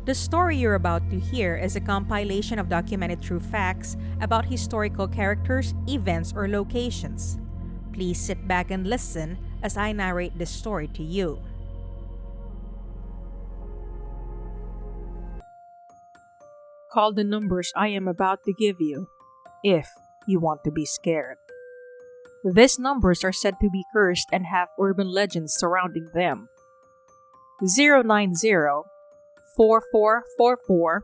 The story you're about to hear is a compilation of documented true facts about historical characters, events, or locations. Please sit back and listen as I narrate this story to you. Call the numbers I am about to give you if you want to be scared. These numbers are said to be cursed and have urban legends surrounding them. 090 4444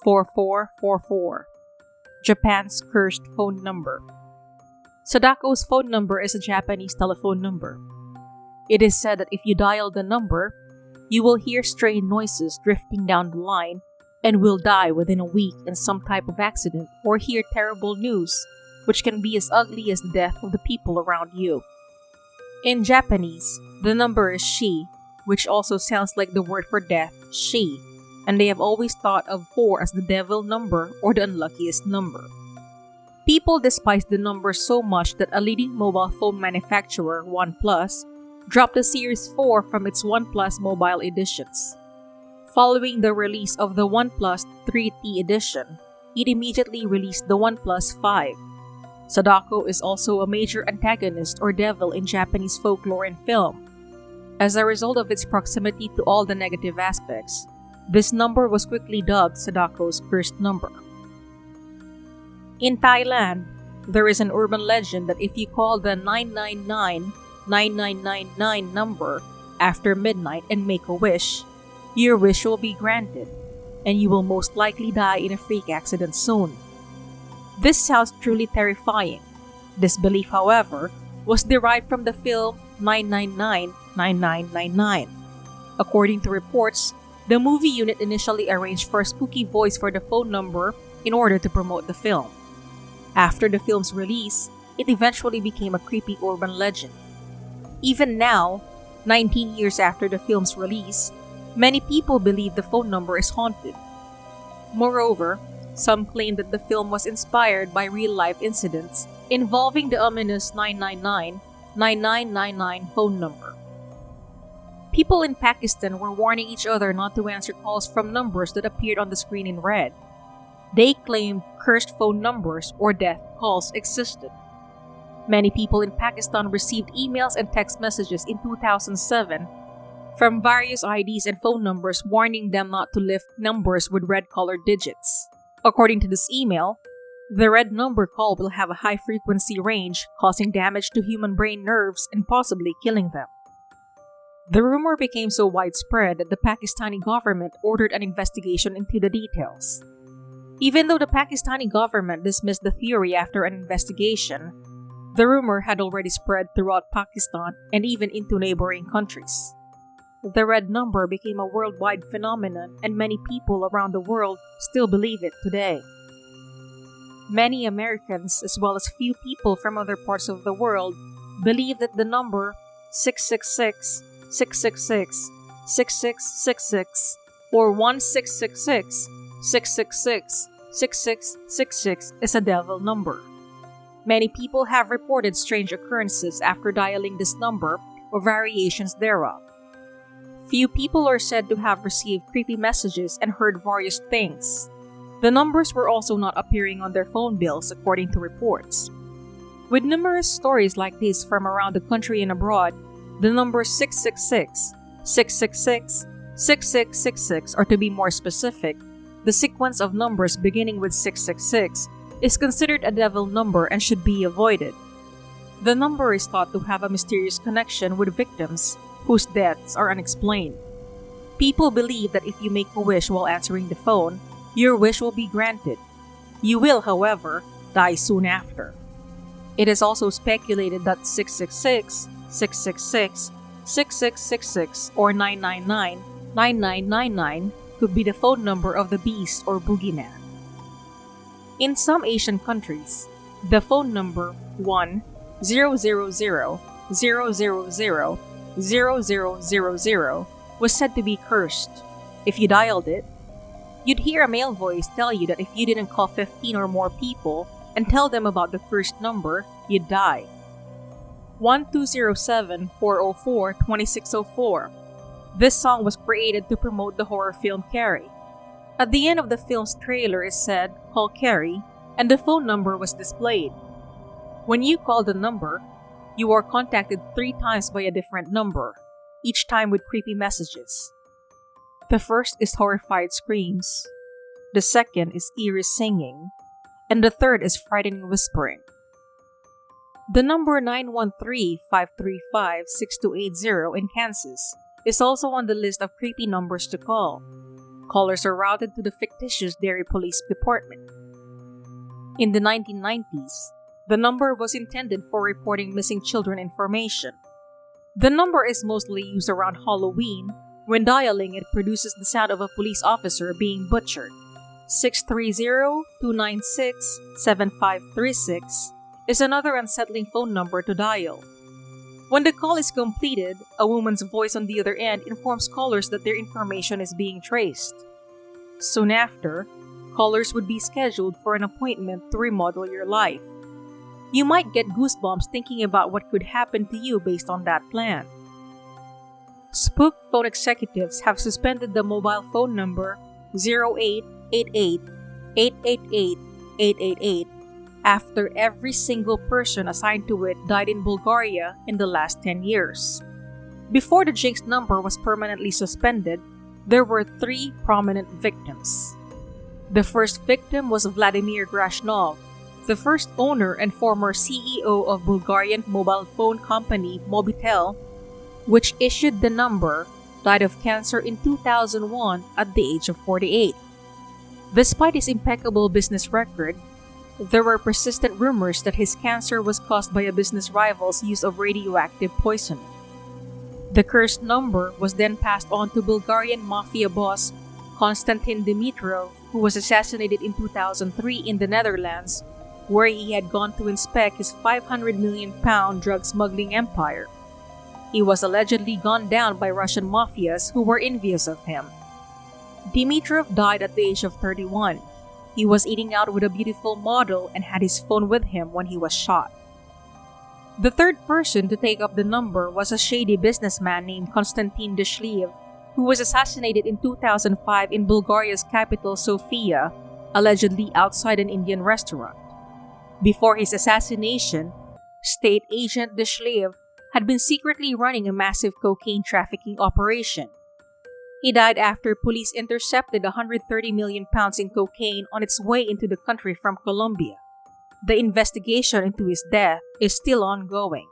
4444, Japan's cursed phone number. Sadako's phone number is a Japanese telephone number. It is said that if you dial the number, you will hear strange noises drifting down the line and will die within a week in some type of accident or hear terrible news, which can be as ugly as the death of the people around you. In Japanese, the number is shi, which also sounds like the word for death, shi, and they have always thought of 4 as the devil number or the unluckiest number. People despise the number so much that a leading mobile phone manufacturer, OnePlus, dropped the Series 4 from its OnePlus mobile editions. Following the release of the OnePlus 3T edition, it immediately released the OnePlus 5. Sadako is also a major antagonist or devil in Japanese folklore and film. As a result of its proximity to all the negative aspects, this number was quickly dubbed Sadako's cursed number. In Thailand, there is an urban legend that if you call the 999 number after midnight and make a wish, your wish will be granted, and you will most likely die in a freak accident soon. This sounds truly terrifying. This belief, however, was derived from the film 999-9999. According to reports, the movie unit initially arranged for a spooky voice for the phone number in order to promote the film. After the film's release, it eventually became a creepy urban legend. Even now, 19 years after the film's release, many people believe the phone number is haunted. Moreover, some claim that the film was inspired by real-life incidents involving the ominous 999-9999 phone number. People in Pakistan were warning each other not to answer calls from numbers that appeared on the screen in red. They claimed cursed phone numbers or death calls existed. Many people in Pakistan received emails and text messages in 2007 from various IDs and phone numbers warning them not to lift numbers with red-colored digits. According to this email, the red number call will have a high frequency range, causing damage to human brain nerves and possibly killing them. The rumor became so widespread that the Pakistani government ordered an investigation into the details. Even though the Pakistani government dismissed the theory after an investigation, the rumor had already spread throughout Pakistan and even into neighboring countries. The red number became a worldwide phenomenon, and many people around the world still believe it today. Many Americans, as well as few people from other parts of the world, believe that the number 666, 666, 6666, or 1666, 666, 6666 is a devil number. Many people have reported strange occurrences after dialing this number or variations thereof. Few people are said to have received creepy messages and heard various things. The numbers were also not appearing on their phone bills, according to reports. With numerous stories like this from around the country and abroad, the numbers 666, 666, 6666, or to be more specific, the sequence of numbers beginning with 666 is considered a devil number and should be avoided. The number is thought to have a mysterious connection with victims whose deaths are unexplained. People believe that if you make a wish while answering the phone, your wish will be granted. You will, however, die soon after. It is also speculated that 666, 666, 6666, or 999, 9999 could be the phone number of the beast or boogeyman. In some Asian countries, the phone number 1-000-000-0000 was said to be cursed. If you dialed it, you'd hear a male voice tell you that if you didn't call 15 or more people and tell them about the cursed number, you'd die. 1207-404-2604. This song was created to promote the horror film Carrie. At the end of the film's trailer, it said, "Call Carrie," and the phone number was displayed. When you call the number, you are contacted 3 times by a different number, each time with creepy messages. The first is horrified screams, the second is eerie singing, and the third is frightening whispering. The number 913-535-6280 in Kansas is also on the list of creepy numbers to call. Callers are routed to the fictitious Derry Police Department. In the 1990s, the number was intended for reporting missing children information. The number is mostly used around Halloween. When dialing, it produces the sound of a police officer being butchered. 630-296-7536 is another unsettling phone number to dial. When the call is completed, a woman's voice on the other end informs callers that their information is being traced. Soon after, callers would be scheduled for an appointment to remodel your life. You might get goosebumps thinking about what could happen to you based on that plan. Spook phone executives have suspended the mobile phone number 0888-888-888 after every single person assigned to it died in Bulgaria in the last 10 years. Before the jinx number was permanently suspended, there were 3 prominent victims. The first victim was Vladimir Krashnov, the first owner and former CEO of Bulgarian mobile phone company Mobitel, which issued the number, died of cancer in 2001 at the age of 48. Despite his impeccable business record, there were persistent rumors that his cancer was caused by a business rival's use of radioactive poison. The cursed number was then passed on to Bulgarian mafia boss Constantine Dimitro, who was assassinated in 2003 in the Netherlands, where he had gone to inspect his £500 million drug smuggling empire. He was allegedly gunned down by Russian mafias who were envious of him. Dimitrov died at the age of 31. He was eating out with a beautiful model and had his phone with him when he was shot. The third person to take up the number was a shady businessman named Constantine Dimitro, who was assassinated in 2005 in Bulgaria's capital Sofia, allegedly outside an Indian restaurant. Before his assassination, state agent Dimitro had been secretly running a massive cocaine trafficking operation. He died after police intercepted £130 million in cocaine on its way into the country from Colombia. The investigation into his death is still ongoing.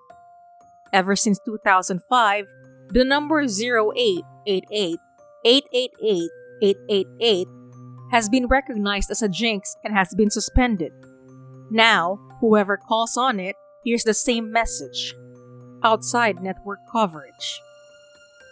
Ever since 2005, the number 0888-888-888 has been recognized as a jinx and has been suspended. Now, whoever calls on it hears the same message. Outside network coverage.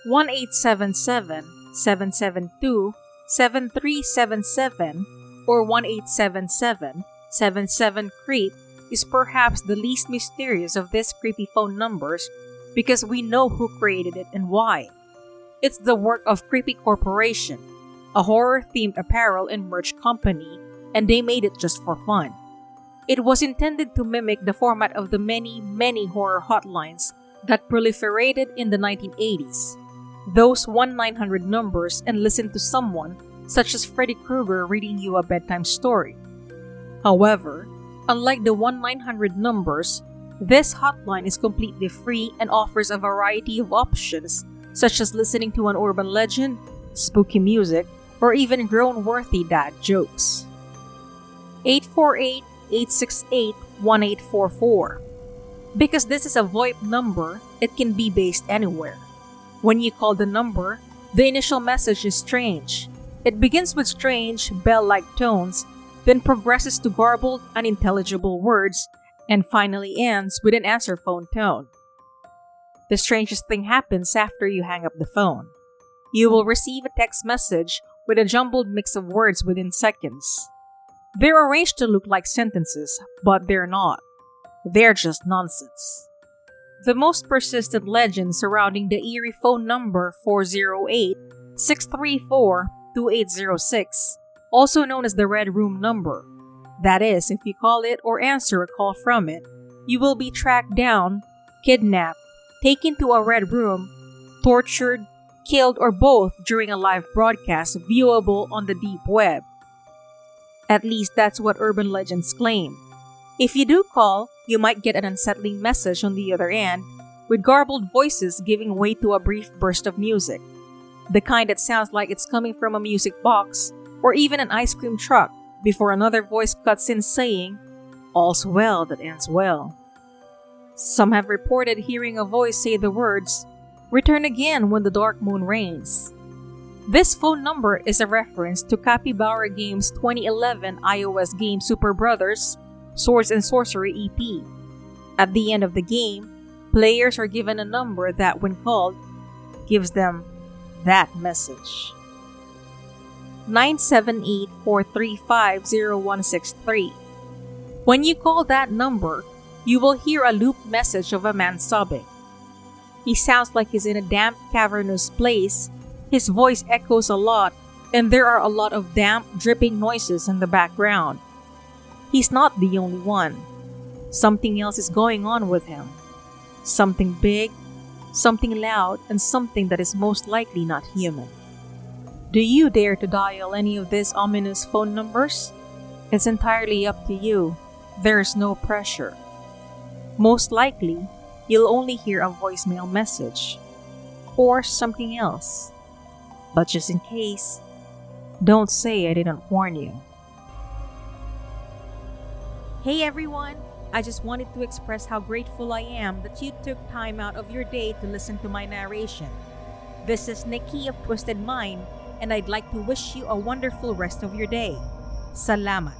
1-877-772-7377 or 1-877-77-CREEP is perhaps the least mysterious of these creepy phone numbers because we know who created it and why. It's the work of Creepy Corporation, a horror-themed apparel and merch company, and they made it just for fun. It was intended to mimic the format of the many horror hotlines that proliferated in the 1980s. Those 1-900 numbers and listen to someone, such as Freddy Krueger reading you a bedtime story. However, unlike the 1-900 numbers, this hotline is completely free and offers a variety of options, such as listening to an urban legend, spooky music, or even groan-worthy dad jokes. 848-868-1844. Because this is a VoIP number, it can be based anywhere. When you call the number, the initial message is strange. It begins with strange, bell-like tones, then progresses to garbled, unintelligible words, and finally ends with an answer phone tone. The strangest thing happens after you hang up the phone. You will receive a text message with a jumbled mix of words within seconds. They're arranged to look like sentences, but they're not. They're just nonsense. The most persistent legend surrounding the eerie phone number 408-634-2806, also known as the Red Room number. That is, if you call it or answer a call from it, you will be tracked down, kidnapped, taken to a red room, tortured, killed, or both during a live broadcast viewable on the deep web. At least that's what urban legends claim. If you do call, you might get an unsettling message on the other end, with garbled voices giving way to a brief burst of music. The kind that sounds like it's coming from a music box or even an ice cream truck, before another voice cuts in saying, "All's well that ends well." Some have reported hearing a voice say the words, "Return again when the dark moon reigns." This phone number is a reference to Capybara Games' 2011 iOS game Super Brothers Swords and Sorcery EP. At the end of the game, players are given a number that, when called, gives them that message. 978-435-0163. When you call that number, you will hear a looped message of a man sobbing. He sounds like he's in a damp, cavernous place. His voice echoes a lot, and there are a lot of damp, dripping noises in the background. He's not the only one. Something else is going on with him. Something big, something loud, and something that is most likely not human. Do you dare to dial any of these ominous phone numbers? It's entirely up to you. There's no pressure. Most likely, you'll only hear a voicemail message or something else. But just in case, don't say I didn't warn you. Hey everyone! I just wanted to express how grateful I am that you took time out of your day to listen to my narration. This is Nikki of Twysted Mind, and I'd like to wish you a wonderful rest of your day. Salamat!